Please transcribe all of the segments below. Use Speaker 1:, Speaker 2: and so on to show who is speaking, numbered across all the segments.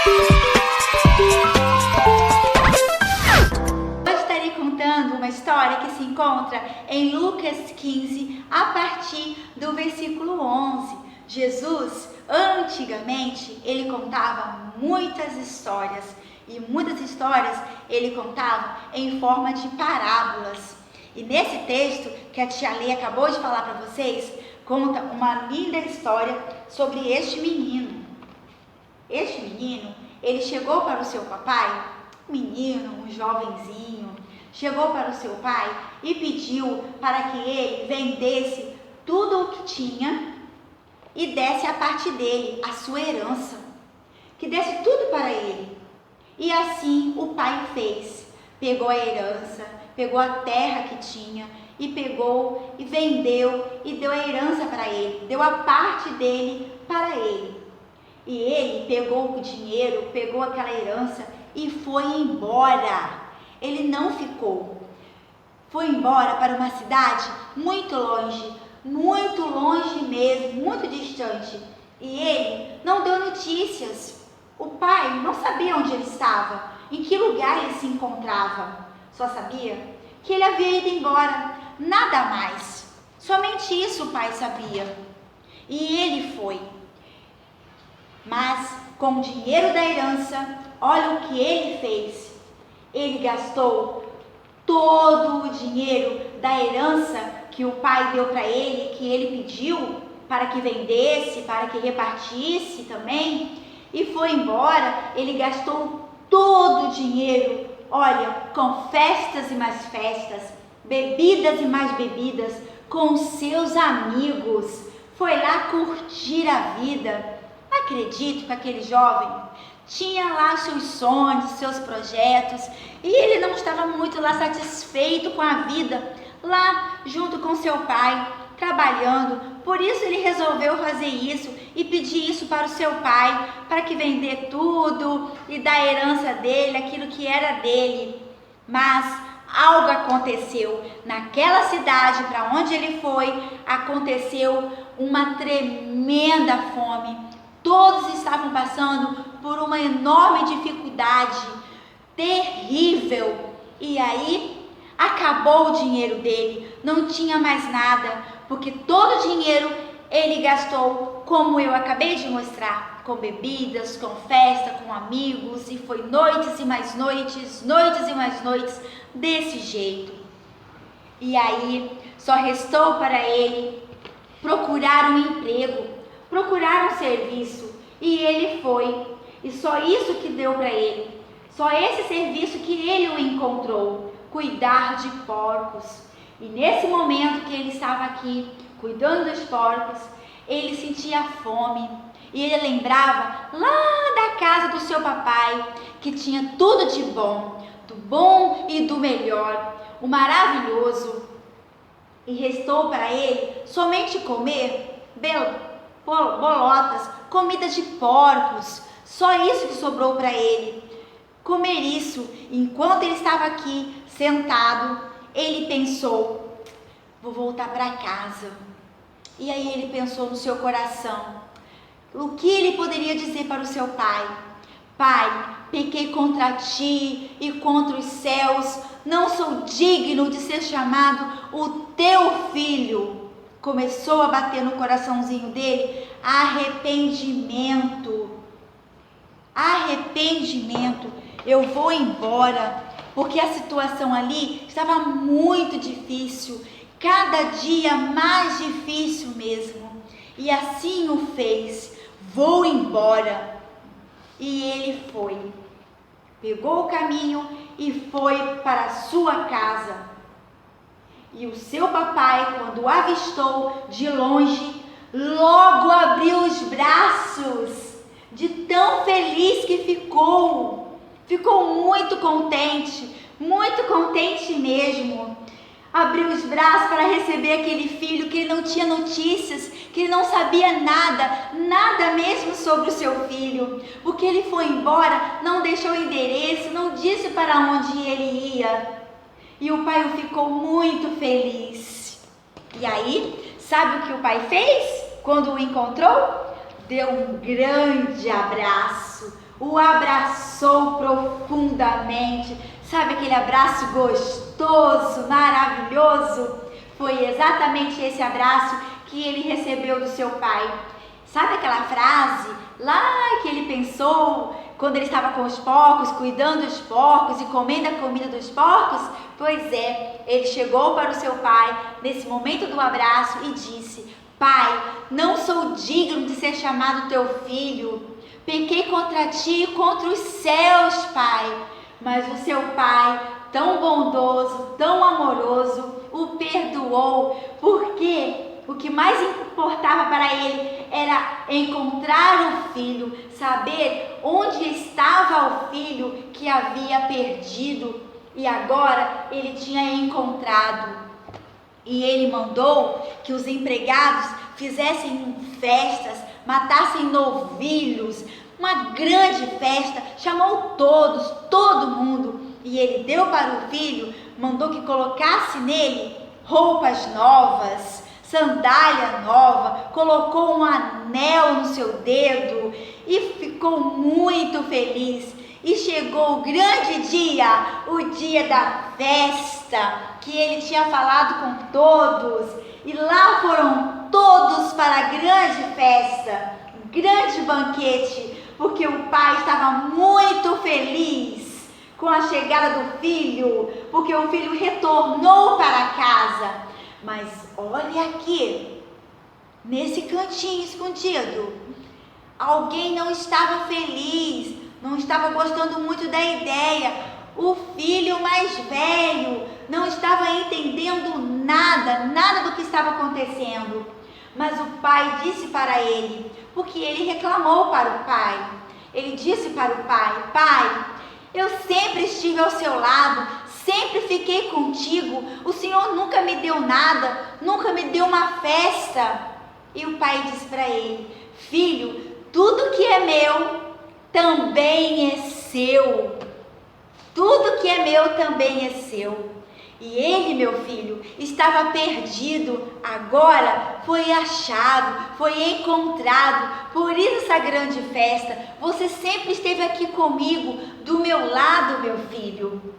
Speaker 1: Hoje estarei contando uma história que se encontra em Lucas 15, a partir do versículo 11. Jesus, antigamente, ele contava muitas histórias, e muitas histórias ele contava em forma de parábolas. E nesse texto que a tia Lê acabou de falar para vocês, conta uma linda história sobre este menino. Este menino, ele chegou para o seu papai, um menino, um jovenzinho, chegou para o seu pai e pediu para que ele vendesse tudo o que tinha e desse a parte dele, a sua herança, que desse tudo para ele. E assim o pai fez, pegou a herança, pegou a terra que tinha e pegou e vendeu e deu a herança para ele, deu a parte dele para ele. E ele pegou o dinheiro, pegou aquela herança e foi embora. Ele não ficou. Foi embora para uma cidade muito longe mesmo, muito distante. E ele não deu notícias. O pai não sabia onde ele estava, em que lugar ele se encontrava. Só sabia que ele havia ido embora, nada mais. Somente isso o pai sabia. E ele foi. Mas com o dinheiro da herança, olha o que ele fez. Ele gastou todo o dinheiro da herança que o pai deu para ele, que ele pediu para que vendesse, para que repartisse também, e foi embora. Ele gastou todo o dinheiro, olha, com festas e mais festas, bebidas e mais bebidas, com seus amigos, foi lá curtir a vida. Acredito que aquele jovem tinha lá seus sonhos, seus projetos, e ele não estava muito lá satisfeito com a vida, lá junto com seu pai, trabalhando. Por isso ele resolveu fazer isso e pedir isso para o seu pai, para que vender tudo e dar a herança dele, aquilo que era dele. Mas algo aconteceu. Naquela cidade para onde ele foi, aconteceu uma tremenda fome. Todos estavam passando por uma enorme dificuldade, terrível. E aí, acabou o dinheiro dele, não tinha mais nada, porque todo o dinheiro ele gastou, como eu acabei de mostrar, com bebidas, com festa, com amigos, e foi noites e mais noites, noites e mais noites, desse jeito. E aí, só restou para ele procurar um emprego, procurar um serviço, e ele foi, e só isso que deu para ele, só esse serviço que ele o encontrou, cuidar de porcos. E nesse momento que ele estava aqui, cuidando dos porcos, ele sentia fome, e ele lembrava lá da casa do seu papai, que tinha tudo de bom, do bom e do melhor, o maravilhoso, e restou para ele somente comer bolotas, comida de porcos, só isso que sobrou para ele, comer isso. Enquanto ele estava aqui sentado, ele pensou: vou voltar para casa. E aí ele pensou no seu coração, o que ele poderia dizer para o seu pai? Pai, pequei contra ti e contra os céus, não sou digno de ser chamado o teu filho. Começou a bater no coraçãozinho dele arrependimento. Arrependimento. Eu vou embora, porque a situação ali estava muito difícil, cada dia mais difícil mesmo. E assim o fez. Vou embora. E ele foi. Pegou o caminho e foi para a sua casa. E o seu papai, quando o avistou de longe, logo abriu os braços, de tão feliz que ficou. Ficou muito contente mesmo. Abriu os braços para receber aquele filho que ele não tinha notícias, que ele não sabia nada mesmo sobre o seu filho. Porque ele foi embora, não deixou o endereço, não disse para onde ele ia. E o pai ficou muito feliz. E aí, sabe o que o pai fez quando o encontrou? Deu um grande abraço, o abraçou profundamente. Sabe aquele abraço gostoso, maravilhoso? Foi exatamente esse abraço que ele recebeu do seu pai. Sabe aquela frase lá que ele pensou quando ele estava com os porcos, cuidando dos porcos e comendo a comida dos porcos? Pois é, ele chegou para o seu pai nesse momento do abraço e disse: Pai, não sou digno de ser chamado teu filho. Pequei contra ti e contra os céus, pai. Mas o seu pai, tão bondoso, tão amoroso, o perdoou, porque o que mais importava para ele era encontrar o filho, saber onde estava o filho que havia perdido e agora ele tinha encontrado. E ele mandou que os empregados fizessem festas, matassem novilhos, uma grande festa, chamou todos, todo mundo, e ele deu para o filho, mandou que colocasse nele roupas novas, sandália nova, colocou um anel no seu dedo e ficou muito feliz. E chegou o grande dia, o dia da festa, que ele tinha falado com todos. E lá foram todos para a grande festa, grande banquete, porque o pai estava muito feliz com a chegada do filho, porque o filho retornou para casa. Mas olha aqui, nesse cantinho escondido, alguém não estava feliz, não estava gostando muito da ideia. O filho mais velho não estava entendendo nada do que estava acontecendo. Mas o pai disse para ele, porque ele reclamou para o pai. Ele disse para o pai: Pai, eu sempre estive ao seu lado, sempre fiquei contigo. O Senhor nunca me deu nada, nunca me deu uma festa. E o pai disse para ele: Filho, tudo que é meu também é seu. Tudo que é meu também é seu. E ele, meu filho, estava perdido, agora foi achado, foi encontrado. Por isso essa grande festa. Você sempre esteve aqui comigo, do meu lado, meu filho.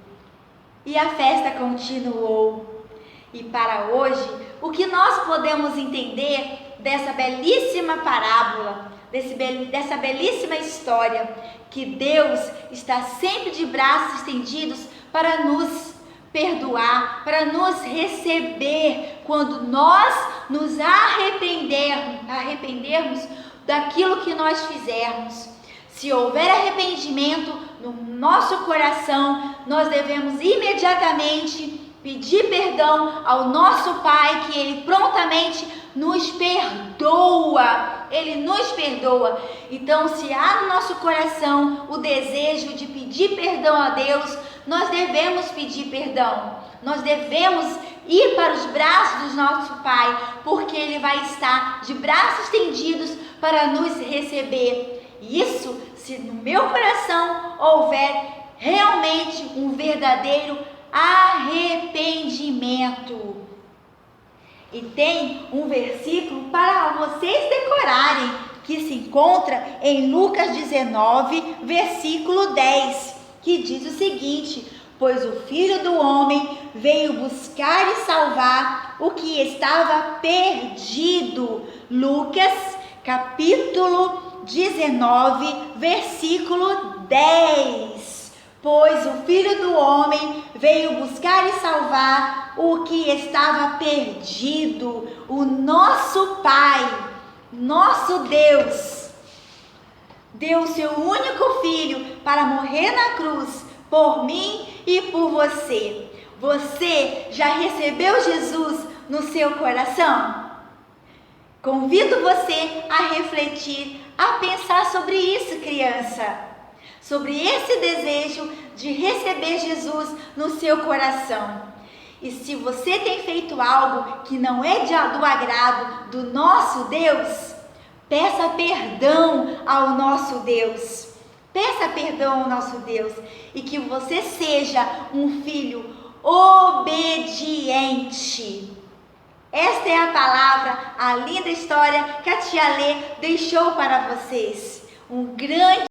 Speaker 1: E a festa continuou. E para hoje, o que nós podemos entender dessa belíssima parábola, dessa belíssima história, que Deus está sempre de braços estendidos para nos perdoar, para nos receber quando nós nos arrependermos daquilo que nós fizermos. Se houver arrependimento no nosso coração, nós devemos imediatamente pedir perdão ao nosso Pai, que Ele prontamente nos perdoa. Ele nos perdoa. Então, se há no nosso coração o desejo de pedir perdão a Deus, nós devemos pedir perdão. Nós devemos ir para os braços do nosso Pai, porque Ele vai estar de braços estendidos para nos receber. Isso se no meu coração houver realmente um verdadeiro arrependimento. E tem um versículo para vocês decorarem, que se encontra em Lucas 19, versículo 10, que diz o seguinte: Pois o Filho do Homem veio buscar e salvar o que estava perdido. Lucas, capítulo 19, versículo 10. Pois o Filho do Homem veio buscar e salvar o que estava perdido. O nosso Pai, nosso Deus, deu o seu único Filho para morrer na cruz por mim e por você. Você já recebeu Jesus no seu coração? Convido você a refletir, a pensar sobre isso, criança. Sobre esse desejo de receber Jesus no seu coração. E se você tem feito algo que não é do agrado do nosso Deus, peça perdão ao nosso Deus. Peça perdão ao nosso Deus. E que você seja um filho obediente. Esta é a palavra, a linda história que a tia Lê deixou para vocês. Um grande